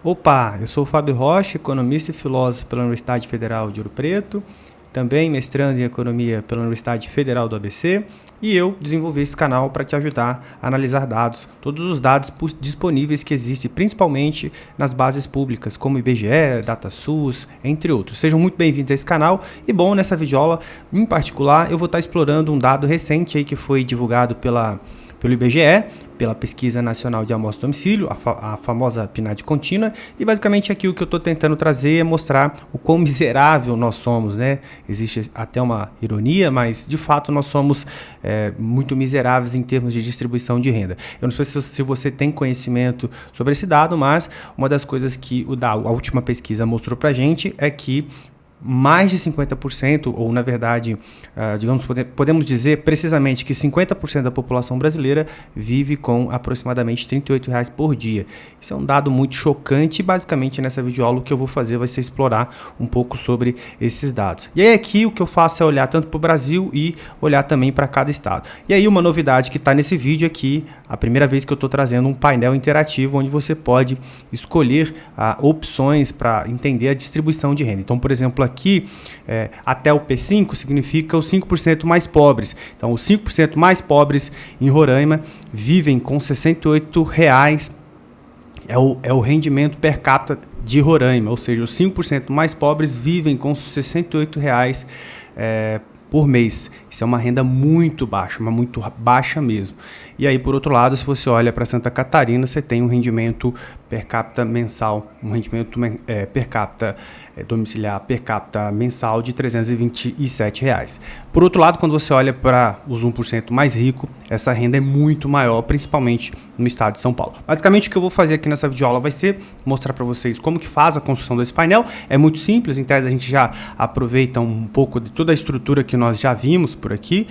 Opa, eu sou o Fábio Rocha, economista e filósofo pela Universidade Federal de Ouro Preto, também mestrando em economia pela Universidade Federal do ABC, e eu desenvolvi esse canal para te ajudar a analisar dados, todos os dados disponíveis que existem, principalmente nas bases públicas, como IBGE, DataSUS, entre outros. Sejam muito bem-vindos a esse canal, e bom, nessa videoaula, em particular, eu vou estar explorando um dado recente aí que foi divulgado pelo IBGE, pela Pesquisa Nacional de Amostra de Domicílio, a famosa PNAD contínua, e basicamente aqui o que eu estou tentando trazer é mostrar o quão miserável nós somos, né? Existe até uma ironia, mas de fato nós somos muito miseráveis em termos de distribuição de renda. Eu não sei se você tem conhecimento sobre esse dado, mas uma das coisas que a última pesquisa mostrou para a gente é que mais de 50%, ou na verdade, podemos dizer precisamente que 50% da população brasileira vive com aproximadamente R$ 38,00 por dia. Isso é um dado muito chocante e basicamente nessa videoaula o que eu vou fazer vai ser explorar um pouco sobre esses dados. E aí aqui o que eu faço é olhar tanto para o Brasil e olhar também para cada estado. E aí uma novidade que está nesse vídeo aqui, a primeira vez que eu estou trazendo um painel interativo onde você pode escolher opções para entender a distribuição de renda. Então, por exemplo, aqui até o P5 significa os 5% mais pobres. Então, os 5% mais pobres em Roraima vivem com R$ 68,00, é o rendimento per capita de Roraima, ou seja, os 5% mais pobres vivem com R$ 68,00 por mês. Isso é uma renda muito baixa, mas muito baixa mesmo. E aí, por outro lado, se você olha para Santa Catarina, você tem um rendimento per capita mensal, um rendimento per capita domiciliar per capita mensal de R$ 327,00. Por outro lado, quando você olha para os 1% mais rico, essa renda é muito maior, principalmente no estado de São Paulo. Basicamente, o que eu vou fazer aqui nessa videoaula vai ser mostrar para vocês como que faz a construção desse painel. É muito simples, em tese a gente já aproveita um pouco de toda a estrutura que nós já vimos por aqui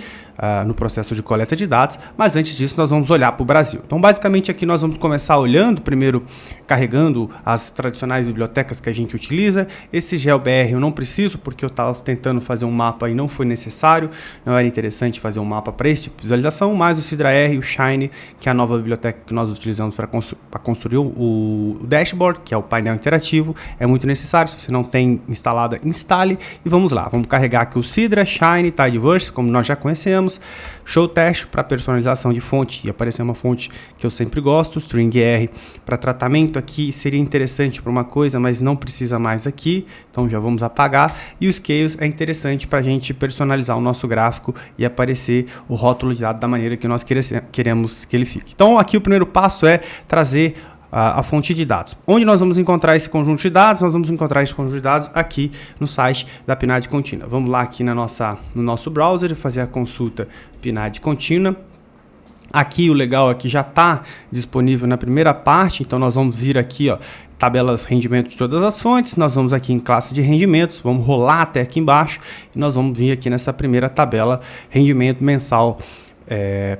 no processo de coleta de dados, mas antes disso nós vamos olhar para o Brasil. Então, basicamente aqui nós vamos começar olhando, primeiro carregando as tradicionais bibliotecas que a gente utiliza. Esse GeoBR eu não preciso, porque eu estava tentando fazer um mapa e não foi necessário, não era interessante fazer um mapa para esse tipo de visualização, mas o CidraR e o Shine, que é a nova biblioteca que nós utilizamos para construir o dashboard, que é o painel interativo, é muito necessário. Se você não tem instalada, instale e vamos lá. Vamos carregar aqui o Cidra, Shine, Tidyverse, como nós já conhecemos, Show Test para personalização de fonte e aparecer uma fonte que eu sempre gosto, StringR para tratamento aqui seria interessante para uma coisa, mas não precisa mais aqui, então já vamos apagar. E o Scales é interessante para a gente personalizar o nosso gráfico e aparecer o rótulo de dado da maneira que nós queremos que ele fique. Então aqui o primeiro passo é trazer a fonte de dados. Onde nós vamos encontrar esse conjunto de dados? Nós vamos encontrar esse conjunto de dados aqui no site da PNAD contínua. Vamos lá aqui no nosso browser e fazer a consulta PNAD contínua. Aqui o legal é que já está disponível na primeira parte, então nós vamos vir aqui, ó, tabelas rendimento de todas as fontes, nós vamos aqui em classe de rendimentos, vamos rolar até aqui embaixo e nós vamos vir aqui nessa primeira tabela rendimento mensal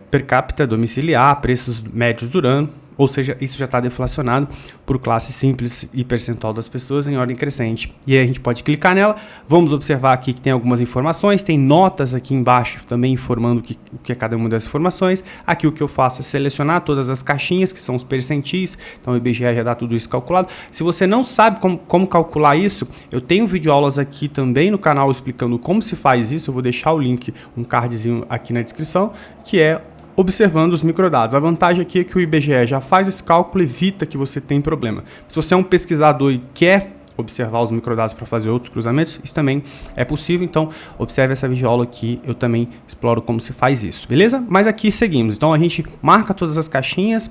per capita domiciliar, preços médios do ano. Ou seja, isso já está deflacionado por classe simples e percentual das pessoas em ordem crescente. E aí a gente pode clicar nela, vamos observar aqui que tem algumas informações, tem notas aqui embaixo também informando o que é cada uma dessas informações. Aqui o que eu faço é selecionar todas as caixinhas, que são os percentis, então o IBGE já dá tudo isso calculado. Se você não sabe como calcular isso, eu tenho videoaulas aqui também no canal explicando como se faz isso, eu vou deixar o link, um cardzinho aqui na descrição, que é observando os microdados. A vantagem aqui é que o IBGE já faz esse cálculo e evita que você tenha problema. Se você é um pesquisador e quer observar os microdados para fazer outros cruzamentos, isso também é possível, então observe essa videoaula aqui, eu também exploro como se faz isso, beleza? Mas aqui seguimos, então a gente marca todas as caixinhas.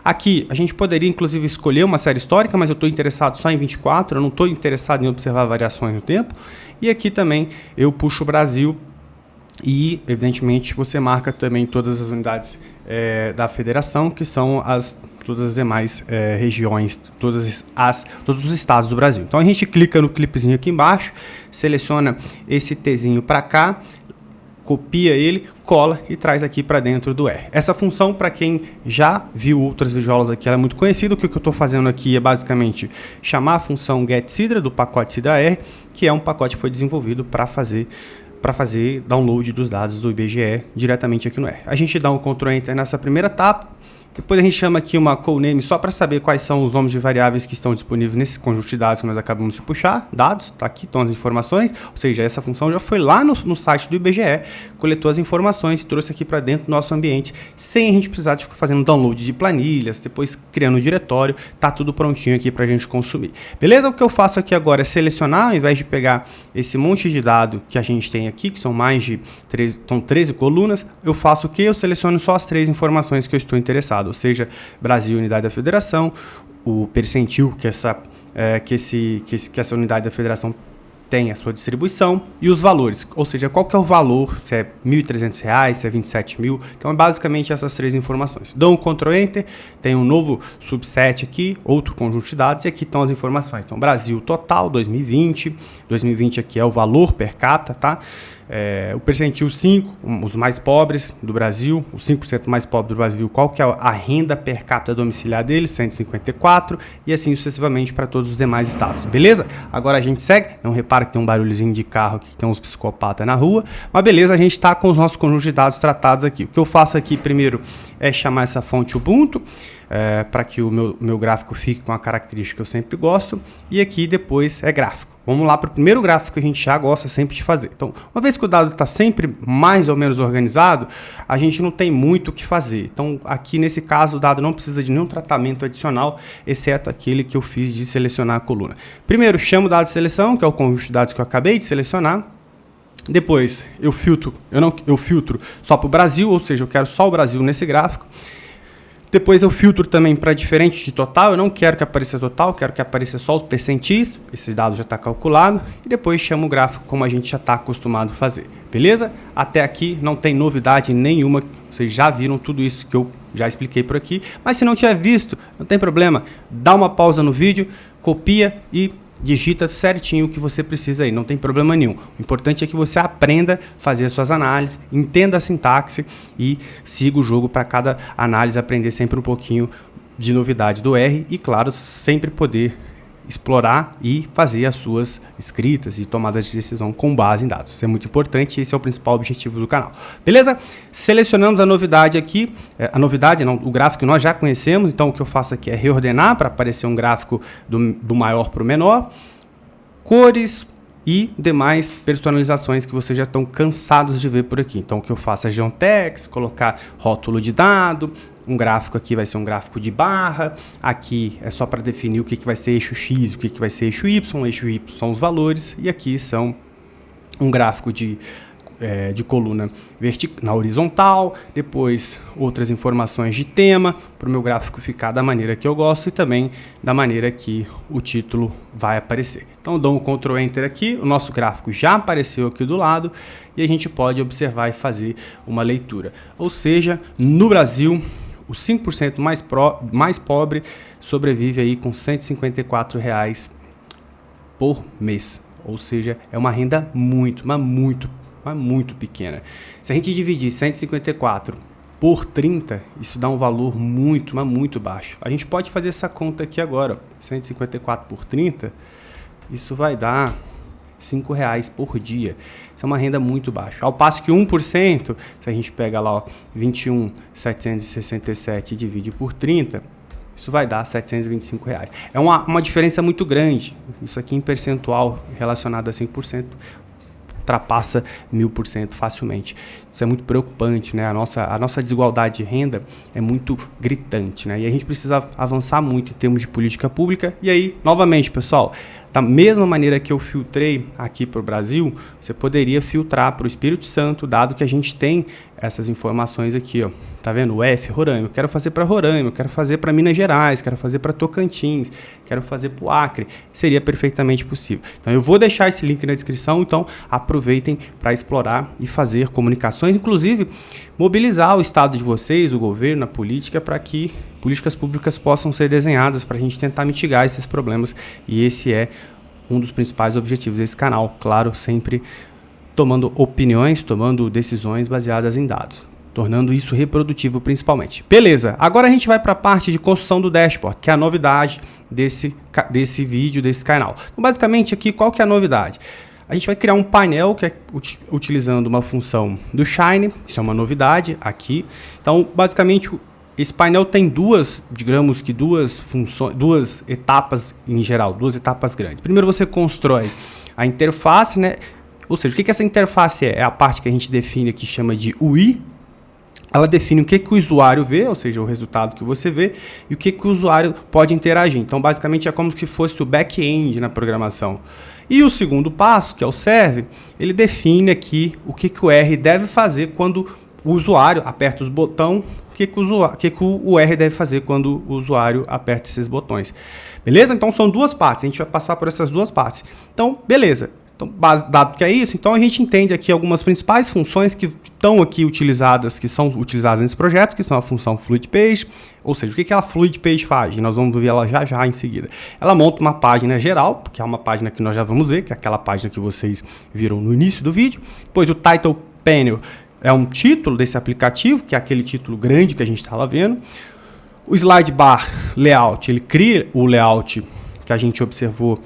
Aqui a gente poderia inclusive escolher uma série histórica, mas eu estou interessado só em 24, eu não estou interessado em observar variações no tempo. E aqui também eu puxo o Brasil e, evidentemente, você marca também todas as unidades da federação, que são todas as demais regiões, todos os estados do Brasil. Então, a gente clica no clipezinho aqui embaixo, seleciona esse Tzinho para cá, copia ele, cola e traz aqui para dentro do R. Essa função, para quem já viu outras videoaulas aqui, ela é muito conhecida. O que eu estou fazendo aqui é basicamente chamar a função getCidra do pacote CidraR, que é um pacote que foi desenvolvido para fazer download dos dados do IBGE diretamente aqui no R. A gente dá um Ctrl Enter nessa primeira etapa Depois a gente chama aqui uma call name só para saber quais são os nomes de variáveis que estão disponíveis nesse conjunto de dados que nós acabamos de puxar. Dados, tá aqui, estão as informações. Ou seja, essa função já foi lá no site do IBGE, coletou as informações e trouxe aqui para dentro do nosso ambiente, sem a gente precisar de ficar fazendo download de planilhas, depois criando um diretório. Tá tudo prontinho aqui para a gente consumir. Beleza? O que eu faço aqui agora é selecionar, ao invés de pegar esse monte de dado que a gente tem aqui, que são mais de 13 colunas, eu faço o quê? Eu seleciono só as 3 informações que eu estou interessado. Ou seja, Brasil, unidade da federação, o percentil que essa unidade da federação tem a sua distribuição e os valores, ou seja, qual que é o valor, se é R$ 1.300, se é 27 mil, então é basicamente essas 3 informações. Dou um Ctrl Enter, tem um novo subset aqui, outro conjunto de dados e aqui estão as informações. Então Brasil total 2020 aqui é o valor per capita, tá? O percentil 5, os mais pobres do Brasil, os 5% mais pobres do Brasil, qual que é a renda per capita domiciliar deles, 154, e assim sucessivamente para todos os demais estados, beleza? Agora a gente segue, não repara que tem um barulhozinho de carro aqui, que tem uns psicopatas na rua, mas beleza, a gente está com os nossos conjuntos de dados tratados aqui. O que eu faço aqui primeiro é chamar essa fonte Ubuntu, para que o meu gráfico fique com a característica que eu sempre gosto, e aqui depois é gráfico. Vamos lá para o primeiro gráfico que a gente já gosta sempre de fazer. Então, uma vez que o dado está sempre mais ou menos organizado, a gente não tem muito o que fazer. Então, aqui nesse caso, o dado não precisa de nenhum tratamento adicional, exceto aquele que eu fiz de selecionar a coluna. Primeiro, chamo o dado de seleção, que é o conjunto de dados que eu acabei de selecionar. Depois, eu filtro só para o Brasil, ou seja, eu quero só o Brasil nesse gráfico. Depois eu filtro também para diferente de total, eu não quero que apareça total, quero que apareça só os percentis, esse dado já está calculado, e depois chamo o gráfico como a gente já está acostumado a fazer, beleza? Até aqui não tem novidade nenhuma, vocês já viram tudo isso que eu já expliquei por aqui, mas se não tiver visto, não tem problema, dá uma pausa no vídeo, copia e digita certinho o que você precisa aí, não tem problema nenhum. O importante é que você aprenda a fazer as suas análises, entenda a sintaxe e siga o jogo para cada análise aprender sempre um pouquinho de novidade do R e, claro, sempre poder explorar e fazer as suas escritas e tomadas de decisão com base em dados. Isso é muito importante e esse é o principal objetivo do canal. Beleza? Selecionamos a novidade aqui, o gráfico que nós já conhecemos, então o que eu faço aqui é reordenar para aparecer um gráfico do maior para o menor, cores e demais personalizações que vocês já estão cansados de ver por aqui. Então o que eu faço é geotext, colocar rótulo de dado, um gráfico aqui vai ser um gráfico de barra, aqui é só para definir o que vai ser eixo X e o que vai ser eixo Y são os valores, e aqui são um gráfico de coluna na horizontal, depois outras informações de tema, para o meu gráfico ficar da maneira que eu gosto e também da maneira que o título vai aparecer. Então dou um Ctrl Enter aqui, o nosso gráfico já apareceu aqui do lado e a gente pode observar e fazer uma leitura. Ou seja, no Brasil, o 5% mais pobre sobrevive aí com R$ 154 por mês. Ou seja, é uma renda muito pequena. Se a gente dividir 154 por 30, isso dá um valor muito baixo. A gente pode fazer essa conta aqui agora. 154 por 30, isso vai dar R$ 5,00 por dia. Isso é uma renda muito baixa. Ao passo que 1%, se a gente pega lá 21.767 e divide por 30, isso vai dar R$ 725. É uma diferença muito grande. Isso aqui em percentual relacionado a 5%. Ultrapassa 1000% facilmente. Isso é muito preocupante, né? A nossa desigualdade de renda é muito gritante, né? E a gente precisa avançar muito em termos de política pública. E aí, novamente, pessoal, da mesma maneira que eu filtrei aqui para o Brasil, você poderia filtrar para o Espírito Santo, dado que a gente tem essas informações aqui, ó. Tá vendo? O F, Roraima. Eu quero fazer para Roraima, eu quero fazer para Minas Gerais, quero fazer para Tocantins, quero fazer para o Acre. Seria perfeitamente possível. Então eu vou deixar esse link na descrição, então aproveitem para explorar e fazer comunicações, inclusive mobilizar o estado de vocês, o governo, a política, para que políticas públicas possam ser desenhadas para a gente tentar mitigar esses problemas. E esse é um dos principais objetivos desse canal, claro, sempre tomando opiniões, tomando decisões baseadas em dados, tornando isso reprodutivo principalmente. Beleza, agora a gente vai para a parte de construção do dashboard, que é a novidade desse vídeo, desse canal. Então, basicamente aqui, qual que é a novidade? A gente vai criar um painel que é utilizando uma função do Shine, isso é uma novidade aqui. Então, basicamente, esse painel tem duas funções, duas etapas em geral, duas etapas grandes. Primeiro você constrói a interface, né? Ou seja, o que essa interface é? É a parte que a gente define aqui, chama de UI. Ela define o que o usuário vê, ou seja, o resultado que você vê, e o que o usuário pode interagir. Então, basicamente, é como se fosse o back-end na programação. E o segundo passo, que é o serve, ele define aqui o que o R deve fazer quando o usuário aperta os botões, o que o R deve fazer quando o usuário aperta esses botões. Beleza? Então, são duas partes. A gente vai passar por essas duas partes. Então, beleza. Então, dado que é isso, então a gente entende aqui algumas principais funções que estão aqui utilizadas, que são utilizadas nesse projeto, que são a função FluidPage, ou seja, o que a FluidPage faz? Nós vamos ver ela já em seguida. Ela monta uma página geral, que é uma página que nós já vamos ver, que é aquela página que vocês viram no início do vídeo. Depois o Title Panel é um título desse aplicativo, que é aquele título grande que a gente estava vendo. O Slide Bar Layout, ele cria o layout que a gente observou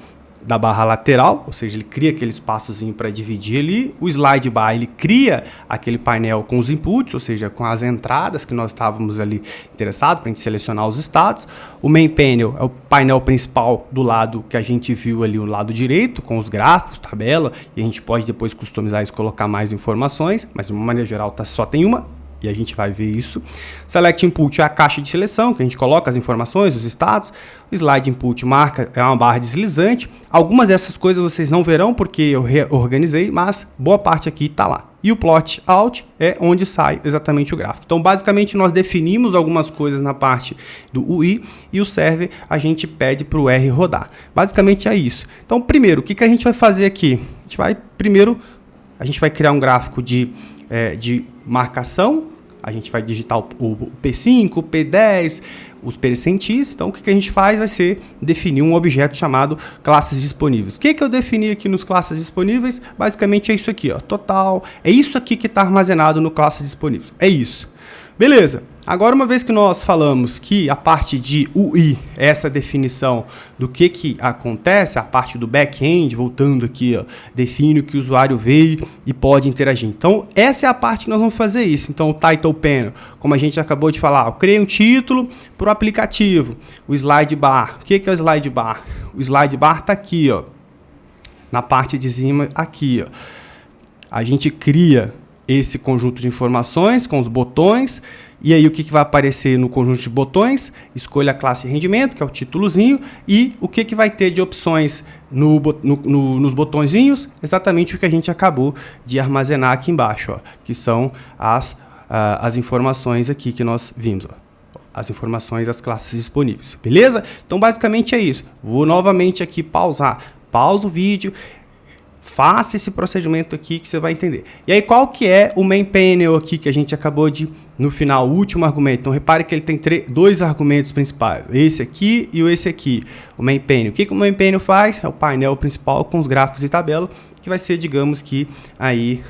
da barra lateral, ou seja, ele cria aquele espaçozinho para dividir ali. O slide bar, ele cria aquele painel com os inputs, ou seja, com as entradas que nós estávamos ali interessados para a gente selecionar os estados. O main panel é o painel principal do lado que a gente viu ali, o lado direito, com os gráficos, tabela, e a gente pode depois customizar isso, colocar mais informações, mas de uma maneira geral só tem uma. E a gente vai ver isso. Select Input é a caixa de seleção, que a gente coloca as informações, os estados. O Slide Input marca é uma barra deslizante. Algumas dessas coisas vocês não verão porque eu reorganizei, mas boa parte aqui está lá. E o Plot Out é onde sai exatamente o gráfico. Então, basicamente, nós definimos algumas coisas na parte do UI e o serve a gente pede para o R rodar. Basicamente é isso. Então, primeiro, o que a gente vai fazer aqui? A gente vai criar um gráfico de marcação. A gente vai digitar o P5, o P10, os percentis. Então, o que a gente faz vai ser definir um objeto chamado classes disponíveis. O que eu defini aqui nos classes disponíveis? Basicamente é isso aqui, ó, total. É isso aqui que está armazenado no classes disponíveis. É isso. Beleza. Agora, uma vez que nós falamos que a parte de UI é essa definição do que acontece, a parte do back-end, voltando aqui, ó, define o que o usuário vê e pode interagir. Então, essa é a parte que nós vamos fazer isso. Então, o Title Panel, como a gente acabou de falar, eu criei um título para o aplicativo. O Slide Bar, o que é o Slide Bar? O Slide Bar está aqui, ó, na parte de cima, aqui, ó. A gente cria esse conjunto de informações com os botões. E aí o que vai aparecer no conjunto de botões? Escolha a classe rendimento, que é o títulozinho, e o que vai ter de opções nos botõezinhos? Exatamente o que a gente acabou de armazenar aqui embaixo, ó, que são as informações aqui que nós vimos, ó, as informações das classes disponíveis, beleza? Então basicamente é isso. Vou novamente aqui pausar. Pausa o vídeo. Faça esse procedimento aqui que você vai entender. E aí, qual que é o main panel aqui que a gente acabou de, no final, o último argumento? Então, repare que ele tem dois argumentos principais. Esse aqui e esse aqui. O main panel. O que o main panel faz? É o painel principal com os gráficos e tabela, que vai ser, digamos que, aí,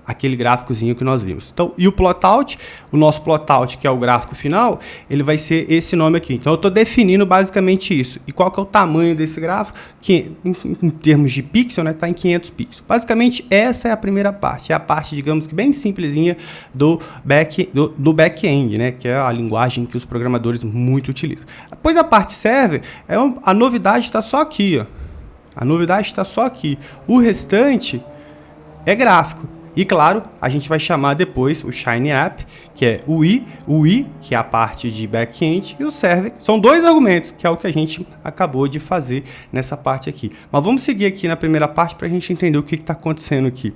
aquele gráficozinho que nós vimos. Então, e o plotout, o nosso plotout, que é o gráfico final, ele vai ser esse nome aqui. Então, eu estou definindo basicamente isso. E qual que é o tamanho desse gráfico? Que, em termos de pixel, né, está em 500 pixels. Basicamente, essa é a primeira parte. É a parte, digamos que bem simplesinha do back-end, né, que é a linguagem que os programadores muito utilizam. Depois, a parte server, a novidade está só aqui, ó. A novidade está só aqui. O restante é gráfico. E claro, a gente vai chamar depois o Shiny App, que é o UI, que é a parte de back-end, e o server. São dois argumentos, que é o que a gente acabou de fazer nessa parte aqui. Mas vamos seguir aqui na primeira parte para a gente entender o que está acontecendo aqui.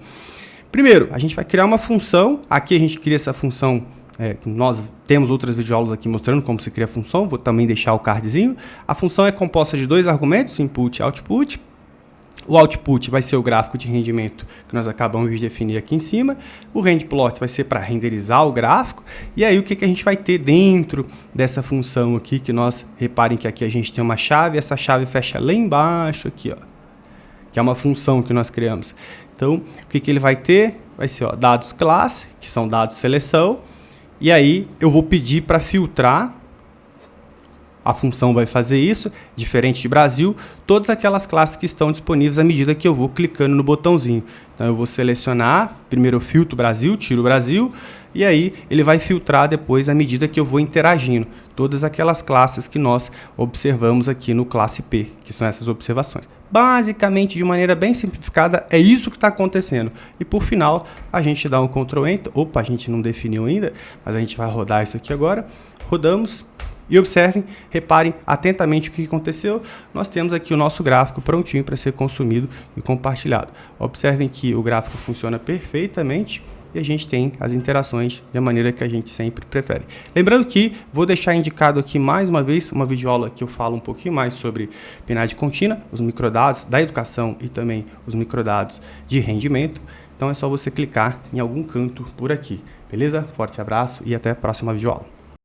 Primeiro, a gente vai criar uma função. Aqui a gente cria essa função. Nós temos outras videoaulas aqui mostrando como se cria a função. Vou também deixar o cardzinho. A função é composta de dois argumentos, input e output. O output vai ser o gráfico de rendimento que nós acabamos de definir aqui em cima. O rendplot vai ser para renderizar o gráfico. E aí o que a gente vai ter dentro dessa função aqui, que nós, reparem que aqui a gente tem uma chave, essa chave fecha lá embaixo aqui, ó, que é uma função que nós criamos. Então, o que ele vai ter? Vai ser, ó, dados classe, que são dados seleção. E aí eu vou pedir para filtrar a função vai fazer isso, diferente de Brasil, todas aquelas classes que estão disponíveis à medida que eu vou clicando no botãozinho. Então eu vou selecionar, primeiro eu filtro Brasil, tiro o Brasil, e aí ele vai filtrar depois à medida que eu vou interagindo. Todas aquelas classes que nós observamos aqui no classe P, que são essas observações. Basicamente, de maneira bem simplificada, é isso que está acontecendo. E por final, a gente dá um Ctrl Enter. Opa, a gente não definiu ainda, mas a gente vai rodar isso aqui agora. Rodamos. E observem, reparem atentamente o que aconteceu. Nós temos aqui o nosso gráfico prontinho para ser consumido e compartilhado. Observem que o gráfico funciona perfeitamente e a gente tem as interações da maneira que a gente sempre prefere. Lembrando que vou deixar indicado aqui mais uma vez uma videoaula que eu falo um pouquinho mais sobre PNAD contínua, os microdados da educação e também os microdados de rendimento. Então é só você clicar em algum canto por aqui. Beleza? Forte abraço e até a próxima videoaula.